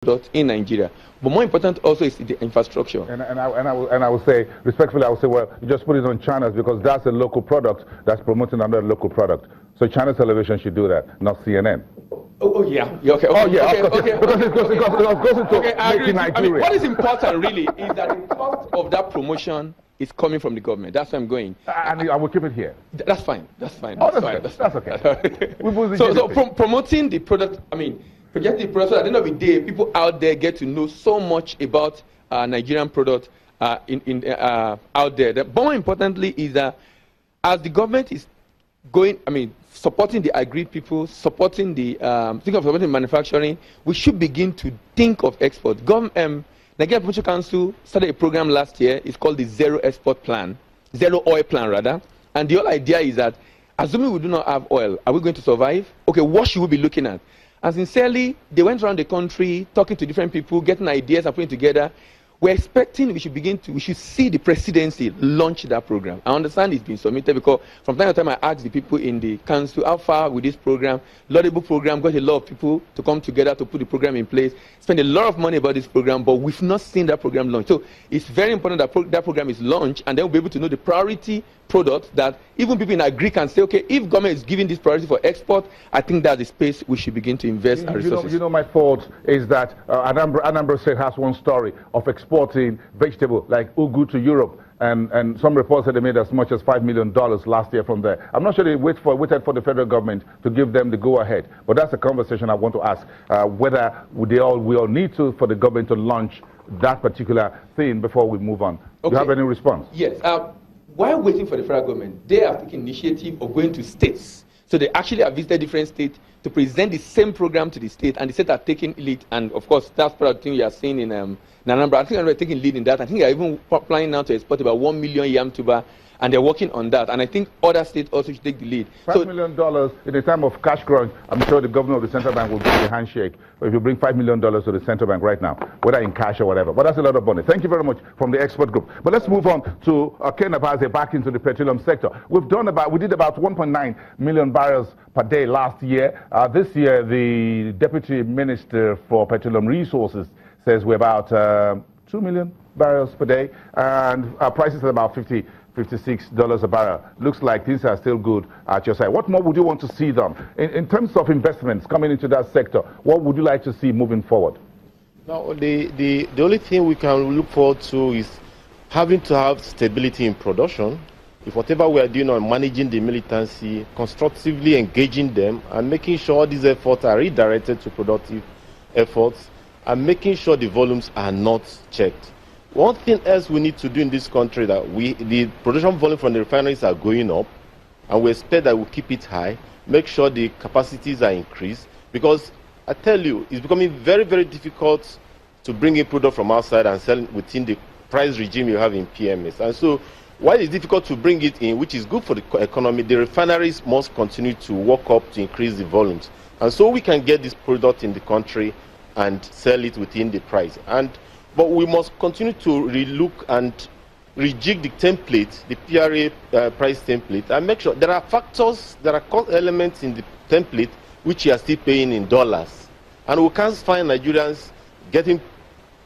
product in Nigeria. But more important also is the infrastructure. And I would say, respectfully, I would say, well, you just put it on channels because that's a local product that's promoting another local product. So Channels Television should do that, not CNN. Yeah, okay. Oh, yeah, okay. Because it goes into making Nigeria. I mean, what is important really is that the cost of that promotion is coming from the government. That's where I'm going. And I will keep it here. That's fine. That's fine. Oh, that's okay. Promoting the product, I mean, projecting the product, so at the end of the day, people out there get to know so much about Nigerian product out there. But more importantly is that as the government is supporting the agri people, supporting the supporting manufacturing, we should begin to think of export. Nigeria Promotion Council started a program last year. It's called the Zero Export Plan, Zero Oil Plan rather. And the whole idea is that, assuming we do not have oil, are we going to survive? Okay, what should we be looking at? And sincerely, they went around the country talking to different people, getting ideas and putting together. We're expecting we should see the presidency launch that program. I understand it's been submitted because from time to time I ask the people in the council, how far with this program? Laudable program, got a lot of people to come together to put the program in place, spend a lot of money about this program, but we've not seen that program launch. So it's very important that that program is launched, and then we'll be able to know the priority product that even people in agri can say, okay, if government is giving this priority for export, I think that's the space we should begin to invest our resources. You know, my thought is that Anambra State has one story of exporting vegetable like ugu to Europe, and some reports said they made as much as $5 million last year from there. I'm not sure they waited for the federal government to give them the go-ahead, but that's a conversation I want to ask, whether we all need to for the government to launch that particular thing before we move on. Okay. Do you have any response? Yes. While waiting for the federal government, they have taken initiative of going to states. So they actually have visited different states to present the same program to the state, and the states are taking lead. And of course, that's part of the thing you are seeing in Anambra. I think they're taking lead in that. I think they're even planning now to export about 1 million yam tuber, and they're working on that. And I think other states also should take the lead. $5 million in a time of cash crunch. I'm sure the governor of the central bank will give you a handshake if you bring $5 million to the central bank right now, whether in cash or whatever. But that's a lot of money. Thank you very much from the expert group. But let's move on to Ken Abaze back into the petroleum sector. We did about 1.9 million barrels per day last year. This year, the Deputy Minister for Petroleum Resources says we're about 2 million barrels per day, and our prices are about $56 a barrel. Looks like things are still good at your side. What more would you want to see done? In terms of investments coming into that sector, what would you like to see moving forward? Now, the only thing we can look forward to is having to have stability in production. If whatever we are doing on managing the militancy, constructively engaging them, and making sure these efforts are redirected to productive efforts, and making sure the volumes are not checked. One thing else we need to do in this country that the production volume from the refineries are going up, and we expect that we'll keep it high, make sure the capacities are increased, because I tell you, it's becoming very, very difficult to bring in product from outside and sell it within the price regime you have in PMS. And so while it's difficult to bring it in, which is good for the economy, the refineries must continue to work up to increase the volumes. And so we can get this product in the country and sell it within the price. But we must continue to relook and rejig the template, the PRA price template, and make sure there are factors, there are cost elements in the template which you are still paying in dollars. And we can't find Nigerians getting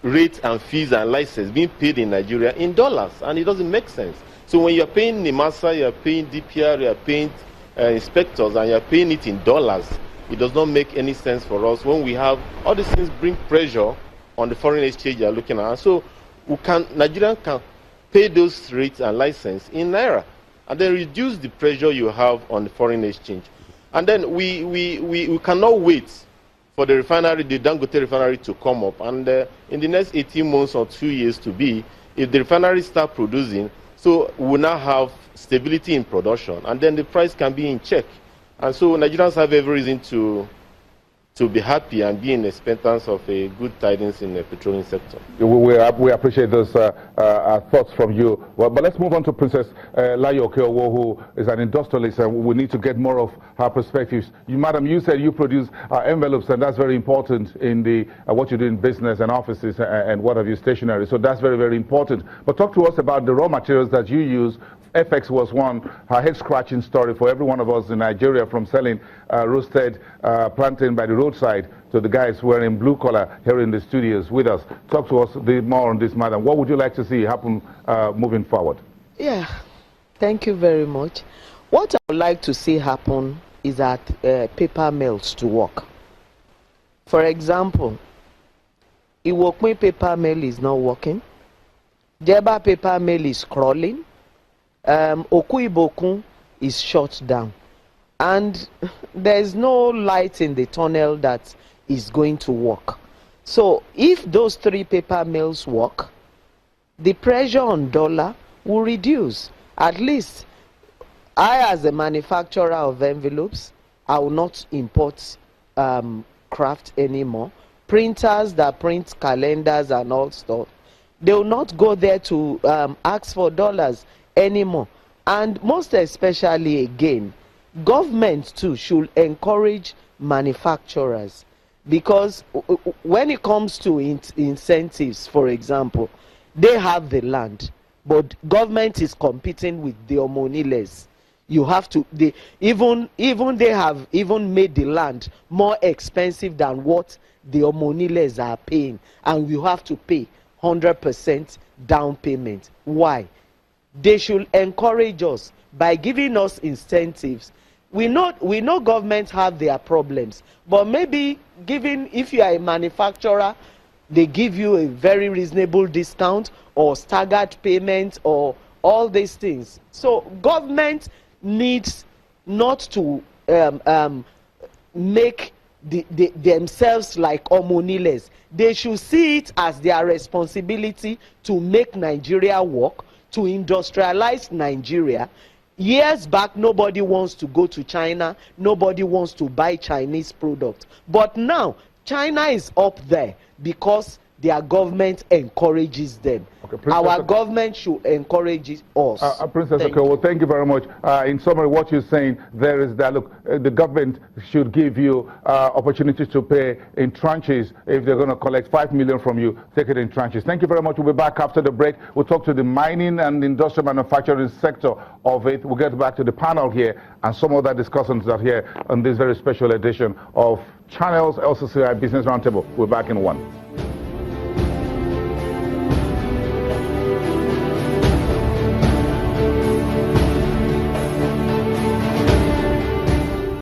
rates and fees and license being paid in Nigeria in dollars, and it doesn't make sense. So when you're paying NIMASA, you're paying DPR, you're paying inspectors, and you're paying it in dollars, it does not make any sense for us when we have all these things bring pressure on the foreign exchange you're looking at. And so Nigerians can pay those rates and license in Naira, and then reduce the pressure you have on the foreign exchange. And then we cannot wait for the refinery, the Dangote refinery, to come up. And in the next 18 months or 2 years to be, if the refinery start producing, so we will now have stability in production, and then the price can be in check. And so Nigerians have every reason to be happy and be in expectance of a good tidings in the petroleum sector. We appreciate those thoughts from you. Well, but let's move on to Princess Layo Okeowo, who is an industrialist, and we need to get more of her perspectives. Madam, you said you produce envelopes, and that's very important in the what you do in business and offices and what have you, stationery. So that's very, very important. But talk to us about the raw materials that you use FX was one head-scratching story for every one of us in Nigeria, from selling roasted plantain by the roadside to the guys wearing blue collar here in the studios with us. Talk to us more on this matter. What would you like to see happen moving forward? Yeah, thank you very much. What I would like to see happen is that paper mills to work. For example, Iwokwe paper mill is not working. Jeba paper mill is crawling. Okuibokun is shut down. And there is no light in the tunnel that is going to work. So if those 3 paper mills work, the pressure on dollar will reduce. At least I, as a manufacturer of envelopes, I will not import craft anymore. Printers that print calendars and all stuff, they will not go there to ask for dollars anymore. And most especially, again, government too should encourage manufacturers, because when it comes to incentives, for example, they have the land, but government is competing with the Omoniles. You have to, they have even made the land more expensive than what the Omoniles are paying, and you have to pay 100% down payment. Why? They should encourage us by giving us incentives. We know governments have their problems, but maybe if you are a manufacturer, they give you a very reasonable discount or staggered payment or all these things. So government needs not to make themselves like Omoniles. They should see it as their responsibility to make Nigeria work, to industrialize Nigeria. Years back, nobody wants to go to China. Nobody wants to buy Chinese products. But now, China is up there because their government encourages them. Okay, our government should encourage us. Princess, well, thank you very much. In summary, what you're saying there is that, look, the government should give you opportunities to pay in tranches. If they're going to collect 5 million from you, take it in tranches. Thank you very much. We'll be back after the break. We'll talk to the mining and industrial manufacturing sector of it. We'll get back to the panel here and some other discussions that are here on this very special edition of Channels-LCCI Business Roundtable. We're back in one.